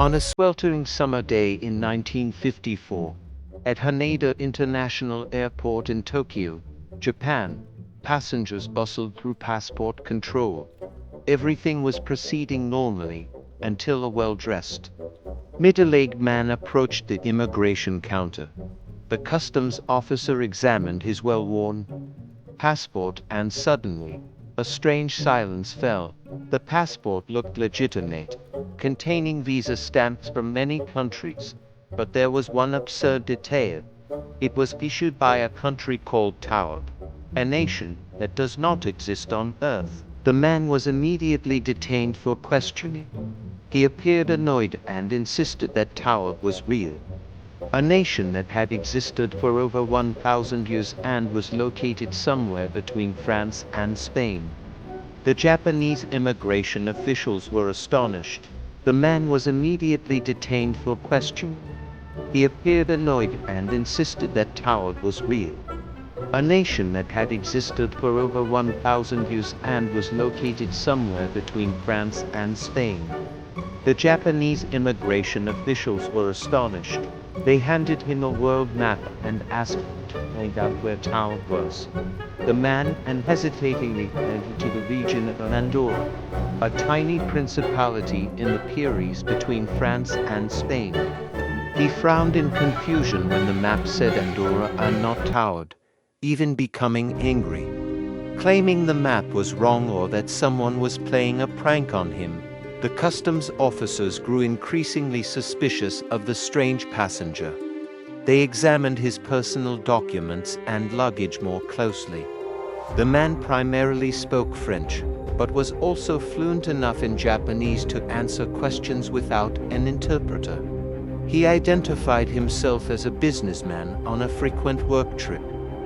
On a sweltering summer day in 1954, at Haneda International Airport in Tokyo, Japan, passengers bustled through passport control. Everything was proceeding normally until a well-dressed, middle-aged man approached the immigration counter. The customs officer examined his well-worn passport and suddenly, a strange silence fell. The passport looked legitimate, containing visa stamps from many countries, but there was one absurd detail. It was issued by a country called Taured, a nation that does not exist on Earth. The man was immediately detained for questioning. He appeared annoyed and insisted that Taured was real, a nation that had existed for over 1,000 years and was located somewhere between France and Spain. The Japanese immigration officials were astonished. The man was immediately detained for questioning. He appeared annoyed and insisted that Taured was real, a nation that had existed for over 1,000 years and was located somewhere between France and Spain. The Japanese immigration officials were astonished. They handed him a world map and asked him to find out where Taured was. The man unhesitatingly pointed to the region of Andorra, a tiny principality in the Pyrenees between France and Spain. He frowned in confusion when the map said Andorra and not Taured, even becoming angry, claiming the map was wrong or that someone was playing a prank on him. The customs officers grew increasingly suspicious of the strange passenger. They examined his personal documents and luggage more closely. The man primarily spoke French, but was also fluent enough in Japanese to answer questions without an interpreter. He identified himself as a businessman on a frequent work trip,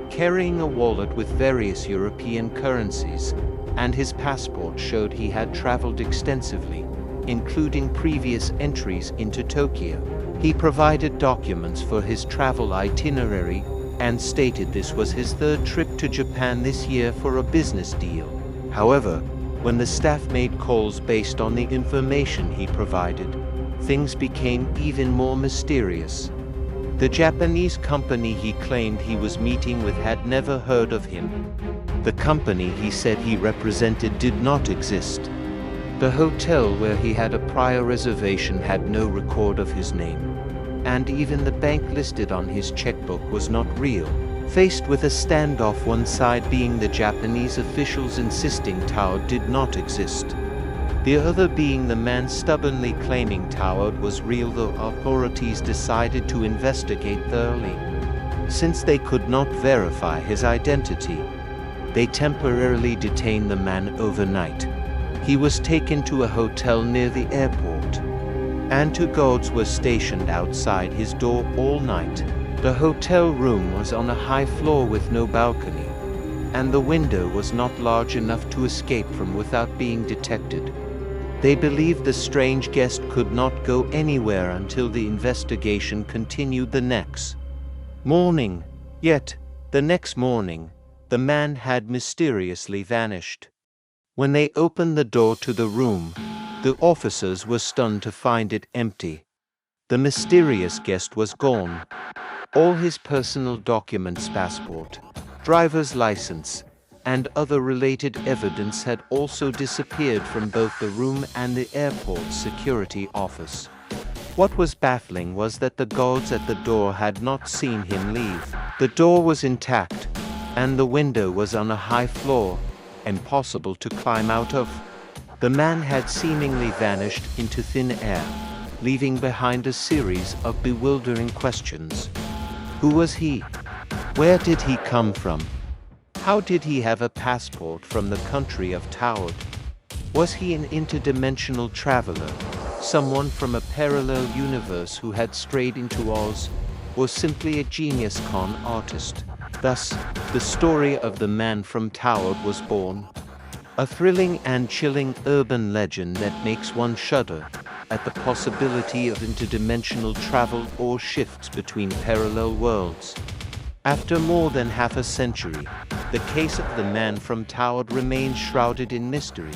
carrying a wallet with various European currencies, and his passport showed he had traveled extensively, including previous entries into Tokyo. He provided documents for his travel itinerary and stated this was his third trip to Japan this year for a business deal. However, when the staff made calls based on the information he provided, things became even more mysterious. The Japanese company he claimed he was meeting with had never heard of him. The company he said he represented did not exist. The hotel where he had a prior reservation had no record of his name, and even the bank listed on his checkbook was not real. Faced with a standoff, one side being the Japanese officials insisting Taured did not exist, the other being the man stubbornly claiming Taured was real, the authorities decided to investigate thoroughly. Since they could not verify his identity, they temporarily detained the man overnight. He was taken to a hotel near the airport, and two guards were stationed outside his door all night. The hotel room was on a high floor with no balcony, and the window was not large enough to escape from without being detected. They believed the strange guest could not go anywhere until the investigation continued the next morning. Yet, the next morning, the man had mysteriously vanished. When they opened the door to the room, the officers were stunned to find it empty. The mysterious guest was gone. All his personal documents, passport, driver's license, and other related evidence had also disappeared from both the room and the airport security office. What was baffling was that the guards at the door had not seen him leave. The door was intact, and the window was on a high floor, impossible to climb out of. The man had seemingly vanished into thin air, leaving behind a series of bewildering questions. Who was he? Where did he come from? How did he have a passport from the country of Taured? Was he an interdimensional traveler, someone from a parallel universe who had strayed into Oz, or simply a genius con artist? Thus, the story of the man from Taured was born. A thrilling and chilling urban legend that makes one shudder at the possibility of interdimensional travel or shifts between parallel worlds. After more than half a century, the case of the man from Taured remains shrouded in mystery,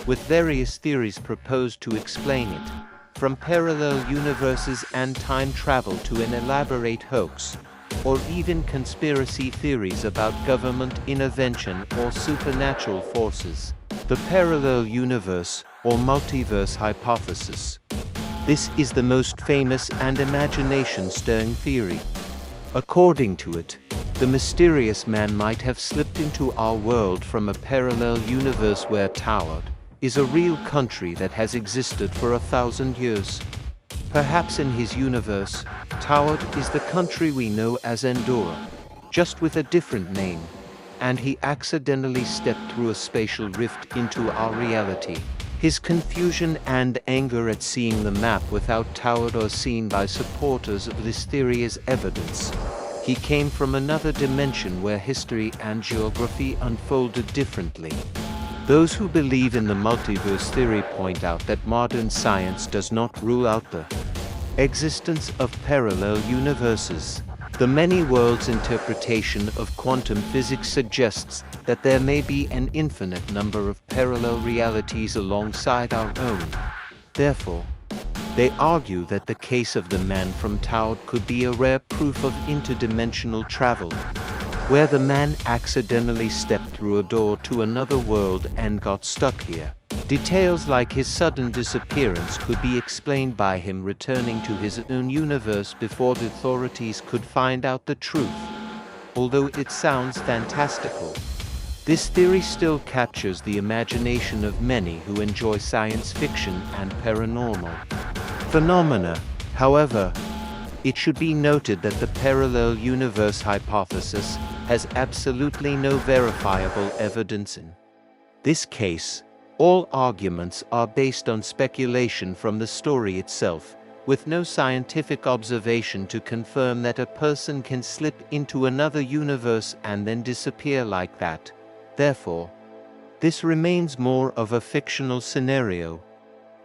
with various theories proposed to explain it. from parallel universes and time travel to an elaborate hoax, or even conspiracy theories about government intervention or supernatural forces. The parallel universe, or multiverse hypothesis. This is the most famous and imagination-stirring theory. According to it, the mysterious man might have slipped into our world from a parallel universe where Taured is a real country that has existed for 1,000 years. Perhaps in his universe, Taured is the country we know as Andorra, just with a different name, and he accidentally stepped through a spatial rift into our reality. His confusion and anger at seeing the map without Taured are seen by supporters of this theory as evidence. He came from another dimension where history and geography unfolded differently. Those who believe in the multiverse theory point out that modern science does not rule out the existence of parallel universes. The many worlds interpretation of quantum physics suggests that there may be an infinite number of parallel realities alongside our own. Therefore, they argue that the case of the man from Taured could be a rare proof of interdimensional travel, where the man accidentally stepped through a door to another world and got stuck here. Details like his sudden disappearance could be explained by him returning to his own universe before the authorities could find out the truth. Although it sounds fantastical, this theory still captures the imagination of many who enjoy science fiction and paranormal phenomena. However, it should be noted that the parallel universe hypothesis has absolutely no verifiable evidence in this case. All arguments are based on speculation from the story itself, with no scientific observation to confirm that a person can slip into another universe and then disappear like that. Therefore, this remains more of a fictional scenario,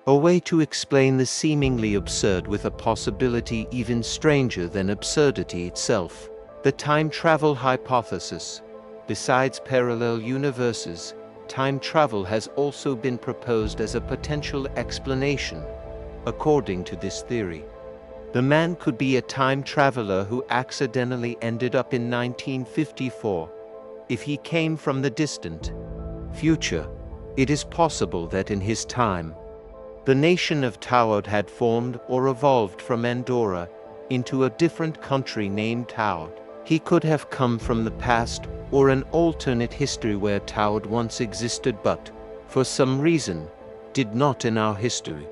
a way to explain the seemingly absurd with a possibility even stranger than absurdity itself. The time travel hypothesis. Besides parallel universes, time travel has also been proposed as a potential explanation. According to this theory, the man could be a time traveler who accidentally ended up in 1954. If he came from the distant future, it is possible that in his time, the nation of Taured had formed or evolved from Andorra into a different country named Taured. He could have come from the past or an alternate history where Taured once existed but, for some reason, did not in our history.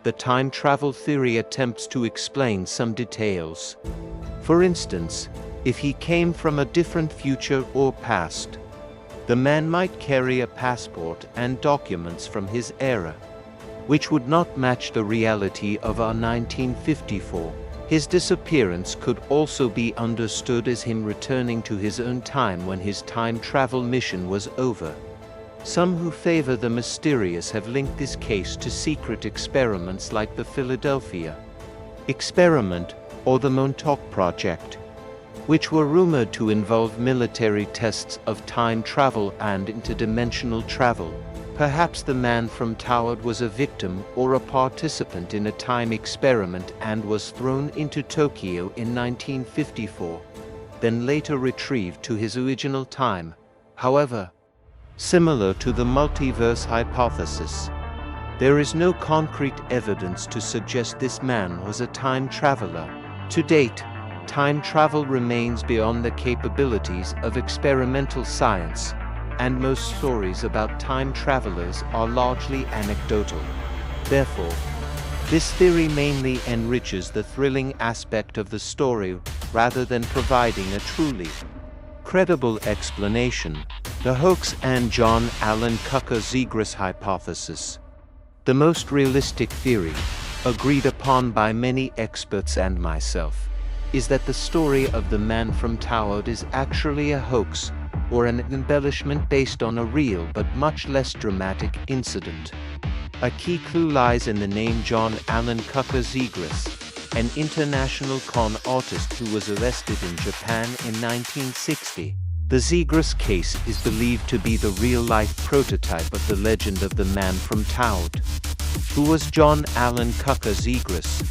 The time travel theory attempts to explain some details. For instance, if he came from a different future or past, the man might carry a passport and documents from his era, which would not match the reality of our 1954. His disappearance could also be understood as him returning to his own time when his time travel mission was over. Some who favor the mysterious have linked this case to secret experiments like the Philadelphia experiment or the Montauk Project, which were rumored to involve military tests of time travel and interdimensional travel. Perhaps the man from Taured was a victim or a participant in a time experiment and was thrown into Tokyo in 1954, then later retrieved to his original time. However, similar to the multiverse hypothesis, there is no concrete evidence to suggest this man was a time traveler. To date, time travel remains beyond the capabilities of experimental science, and most stories about time travelers are largely anecdotal. Therefore, this theory mainly enriches the thrilling aspect of the story rather than providing a truly credible explanation. The hoax and John Allen Kuchar Zegrus hypothesis. The most realistic theory, agreed upon by many experts and myself, is that the story of the man from Taured is actually a hoax, or an embellishment based on a real but much less dramatic incident. A key clue lies in the name John Allen Kuchar Zegrus, an international con artist who was arrested in Japan in 1960. The Zegrus case is believed to be the real-life prototype of the legend of the man from Taured. who was John Allen Kuchar Zegrus.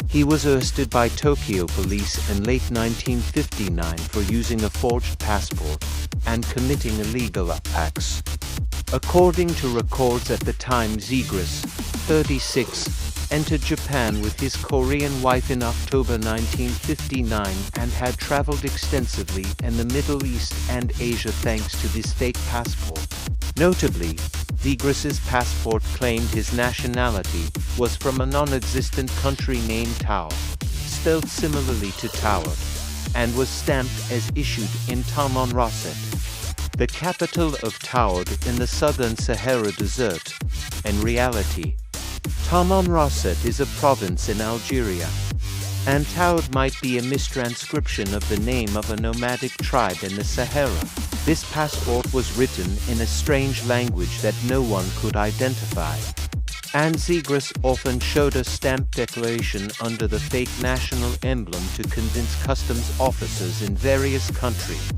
He was arrested by Tokyo police in late 1959 for using a forged passport and committing illegal acts. According to records at the time, Zegrus, 36, entered Japan with his Korean wife in October 1959 and had traveled extensively in the Middle East and Asia thanks to this fake passport. Notably, Zegrus's passport claimed his nationality was from a non-existent country named Taured, spelled similarly to Taured, and was stamped as issued in Tamanrasset, the capital of Taured in the southern Sahara Desert. In reality, Tamanrasset is a province in Algeria, and Taured might be a mistranscription of the name of a nomadic tribe in the Sahara. This passport was written in a strange language that no one could identify, and Zegrus often showed a stamped declaration under the fake national emblem to convince customs officers in various countries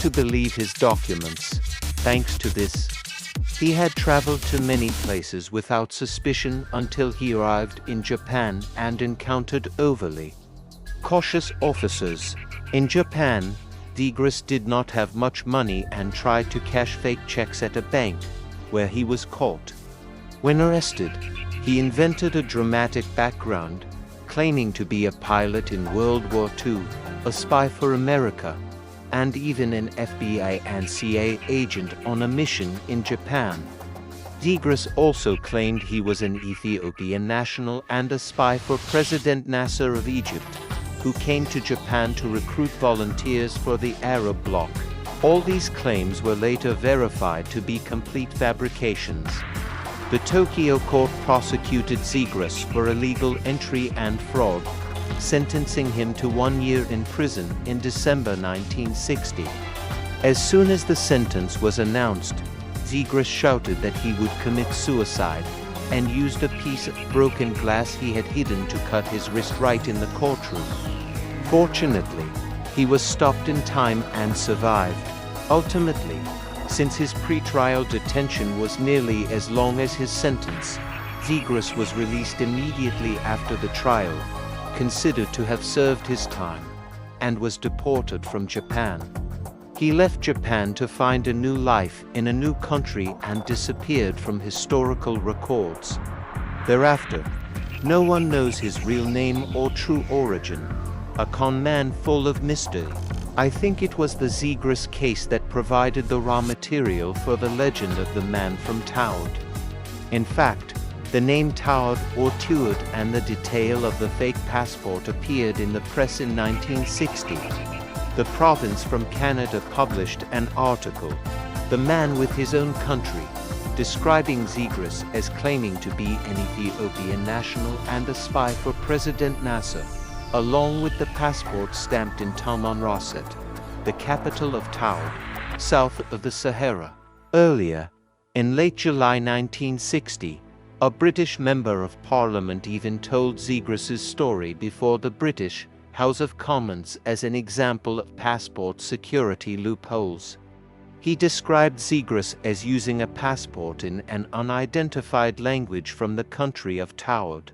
to believe his documents. Thanks to this, he had traveled to many places without suspicion until he arrived in Japan and encountered overly cautious officers. In Japan, Zegrus did not have much money and tried to cash fake checks at a bank, where he was caught. When arrested, he invented a dramatic background, claiming to be a pilot in World War II, a spy for America, and even an FBI and CIA agent on a mission in Japan. Zegrus also claimed he was an Ethiopian national and a spy for President Nasser of Egypt, who came to Japan to recruit volunteers for the Arab bloc. All these claims were later verified to be complete fabrications. The Tokyo court prosecuted Zegrus for illegal entry and fraud, sentencing him to 1 year in prison in December 1960. As soon as the sentence was announced, Zegrus shouted that he would commit suicide and used a piece of broken glass he had hidden to cut his wrist right in the courtroom. Fortunately, he was stopped in time and survived. Ultimately, since his pre-trial detention was nearly as long as his sentence, Zegrus was released immediately after the trial, considered to have served his time, and was deported from Japan. He left Japan to find a new life in a new country and disappeared from historical records. Thereafter, no one knows his real name or true origin, a con man full of mystery. I think it was the Zegrus case that provided the raw material for the legend of the man from Taured. In fact, the name Taured or Taured and the detail of the fake passport appeared in the press in 1960. The province from Canada published an article, "The Man with His Own Country," describing Zegrus as claiming to be an Ethiopian national and a spy for President Nasser, along with the passport stamped in Tamanrasset, the capital of Taured, south of the Sahara. Earlier, in late July 1960, a British member of Parliament even told Zegrus's story before the British House of Commons as an example of passport security loopholes. He described Zegrus as using a passport in an unidentified language from the country of Taured,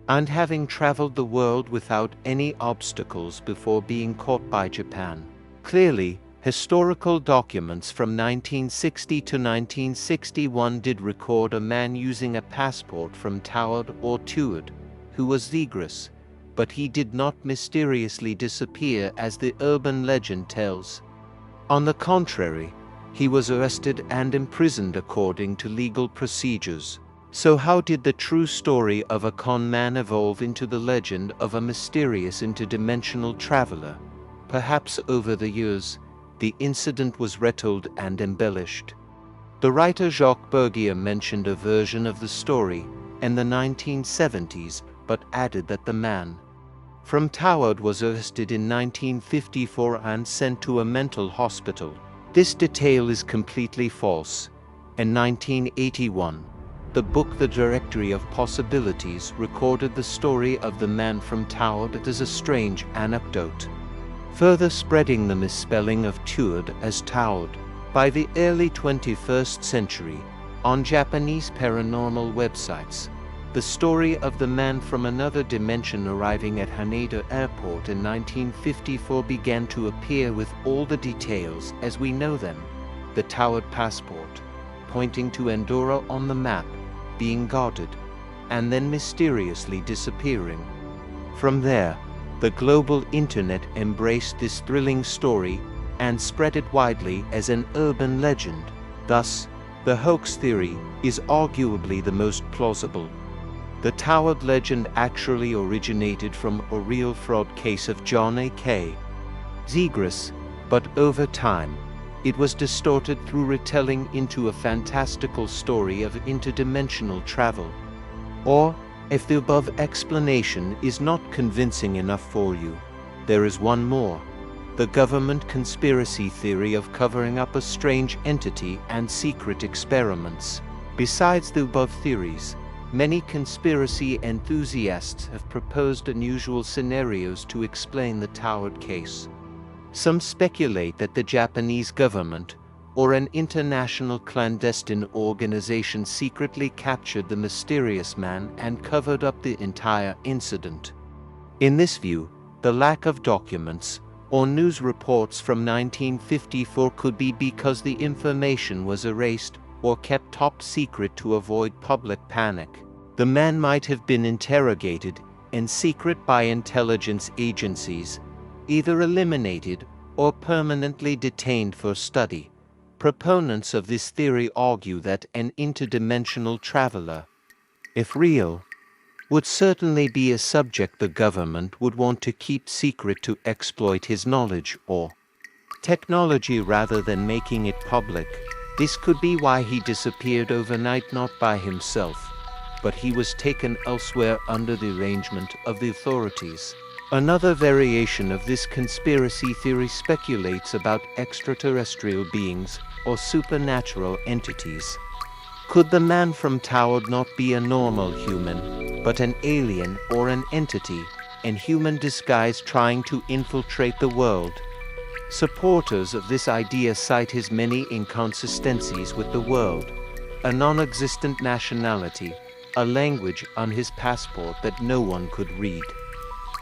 and having traveled the world without any obstacles before being caught by Japan. Clearly, historical documents from 1960 to 1961 did record a man using a passport from Taured or Taured, who was Zegrus, but he did not mysteriously disappear as the urban legend tells. On the contrary, he was arrested and imprisoned according to legal procedures. So how did the true story of a con man evolve into the legend of a mysterious interdimensional traveler? Perhaps over the years, the incident was retold and embellished. The writer Jacques Bergier mentioned a version of the story in the 1970s, but added that the man from Taured was arrested in 1954 and sent to a mental hospital. This detail is completely false. In 1981, the book The Directory of Possibilities recorded the story of the man from Taured as a strange anecdote, further spreading the misspelling of Taured as Taured. By the early 21st century, On Japanese paranormal websites, the story of the man from another dimension arriving at Haneda Airport in 1954 began to appear with all the details as we know them. The Taured passport, pointing to Andorra on the map, being guarded, and then mysteriously disappearing. From there, the global internet embraced this thrilling story and spread it widely as an urban legend. Thus, the hoax theory is arguably the most plausible. The Taured legend actually originated from a real fraud case of John A. K. Zegrus, but over time, it was distorted through retelling into a fantastical story of interdimensional travel. Or, if the above explanation is not convincing enough for you, there is one more: the government conspiracy theory of covering up a strange entity and secret experiments. Besides the above theories, many conspiracy enthusiasts have proposed unusual scenarios to explain the Taured case. Some speculate that the Japanese government or an international clandestine organization secretly captured the mysterious man and covered up the entire incident. In this view, the lack of documents or news reports from 1954 could be because the information was erased or kept top secret to avoid public panic. The man might have been interrogated in secret by intelligence agencies, either eliminated or permanently detained for study. Proponents of this theory argue that an interdimensional traveler, if real, would certainly be a subject the government would want to keep secret to exploit his knowledge or technology rather than making it public. This could be why he disappeared overnight, not by himself, but he was taken elsewhere under the arrangement of the authorities. Another variation of this conspiracy theory speculates about extraterrestrial beings or supernatural entities. Could the man from Taured not be a normal human, but an alien or an entity in human disguise trying to infiltrate the world? Supporters of this idea cite his many inconsistencies with the world: a non-existent nationality, a language on his passport that no one could read.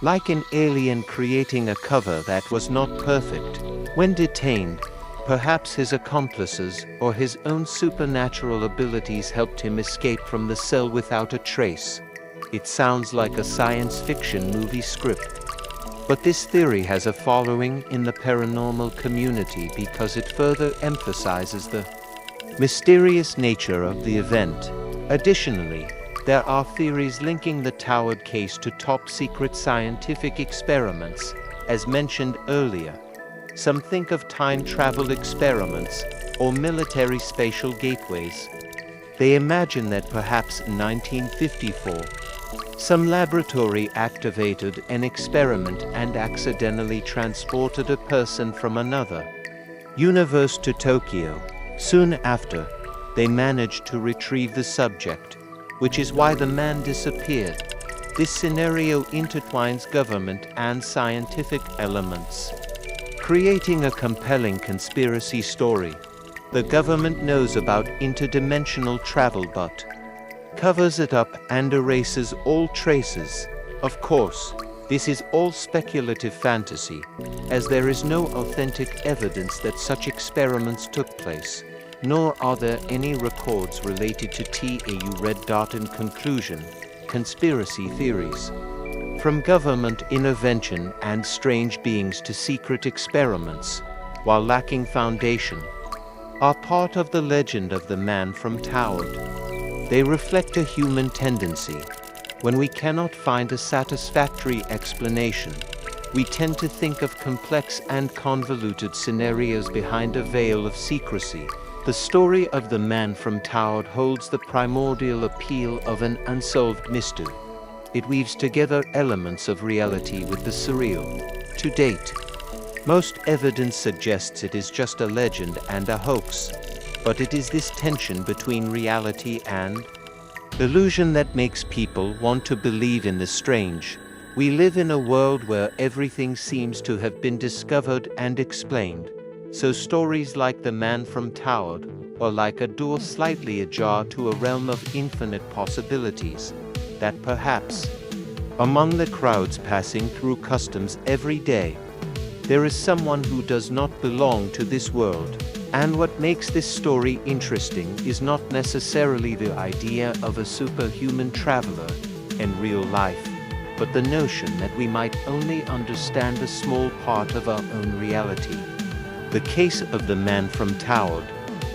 Like an alien creating a cover that was not perfect. When detained, perhaps his accomplices or his own supernatural abilities helped him escape from the cell without a trace. It sounds like a science fiction movie script. But this theory has a following in the paranormal community because it further emphasizes the mysterious nature of the event. Additionally, there are theories linking the Taured case to top-secret scientific experiments, as mentioned earlier. Some think of time travel experiments or military spatial gateways. They imagine that perhaps in 1954, some laboratory activated an experiment and accidentally transported a person from another universe to Tokyo. Soon after, they managed to retrieve the subject, which is why the man disappeared. This scenario intertwines government and scientific elements, creating a compelling conspiracy story. The government knows about interdimensional travel but covers it up and erases all traces. Of course, this is all speculative fantasy, as there is no authentic evidence that such experiments took place, nor are there any records related to TAU red dot. In conclusion, conspiracy theories, from government intervention and strange beings to secret experiments, while lacking foundation, are part of the legend of the man from Taured. They reflect a human tendency. When we cannot find a satisfactory explanation, we tend to think of complex and convoluted scenarios behind a veil of secrecy. The story of the man from Taured holds the primordial appeal of an unsolved mystery. It weaves together elements of reality with the surreal. To date, most evidence suggests it is just a legend and a hoax, but it is this tension between reality and illusion that makes people want to believe in the strange. We live in a world where everything seems to have been discovered and explained, so stories like the man from Taured or like a door slightly ajar to a realm of infinite possibilities, that perhaps, among the crowds passing through customs every day, there is someone who does not belong to this world. And what makes this story interesting is not necessarily the idea of a superhuman traveler in real life, but the notion that we might only understand a small part of our own reality. The case of the man from Taured,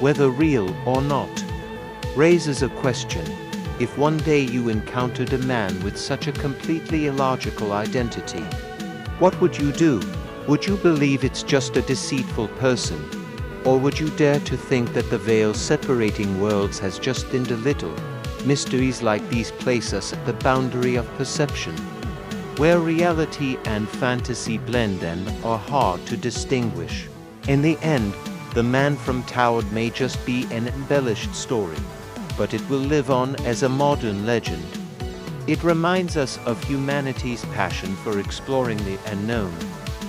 whether real or not, raises a question. If one day you encountered a man with such a completely illogical identity, what would you do? Would you believe it's just a deceitful person? Or would you dare to think that the veil separating worlds has just thinned a little? Mysteries like these place us at the boundary of perception, where reality and fantasy blend and are hard to distinguish. In the end, the man from Taured may just be an embellished story, but it will live on as a modern legend. It reminds us of humanity's passion for exploring the unknown,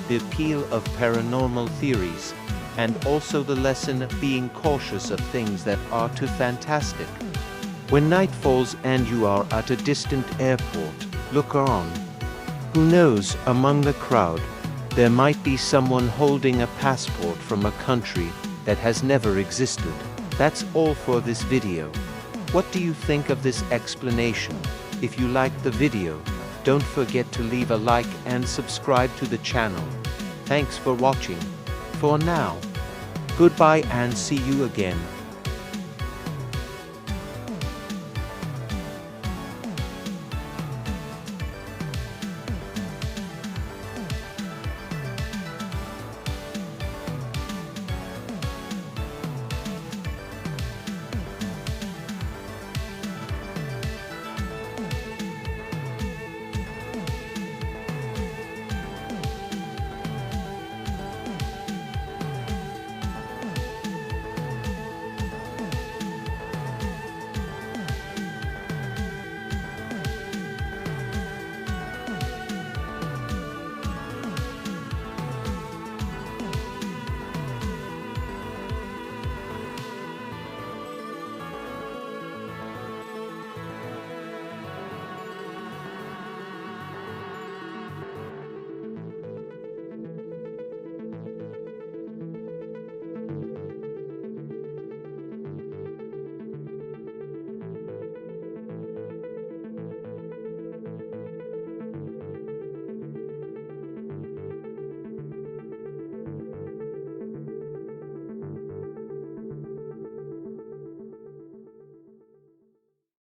the appeal of paranormal theories, and also the lesson of being cautious of things that are too fantastic. When night falls and you are at a distant airport, look around. Who knows, among the crowd, there might be someone holding a passport from a country that has never existed. That's all for this video. What do you think of this explanation? If you liked the video, don't forget to leave a like and subscribe to the channel. Thanks for watching. For now, goodbye and see you again.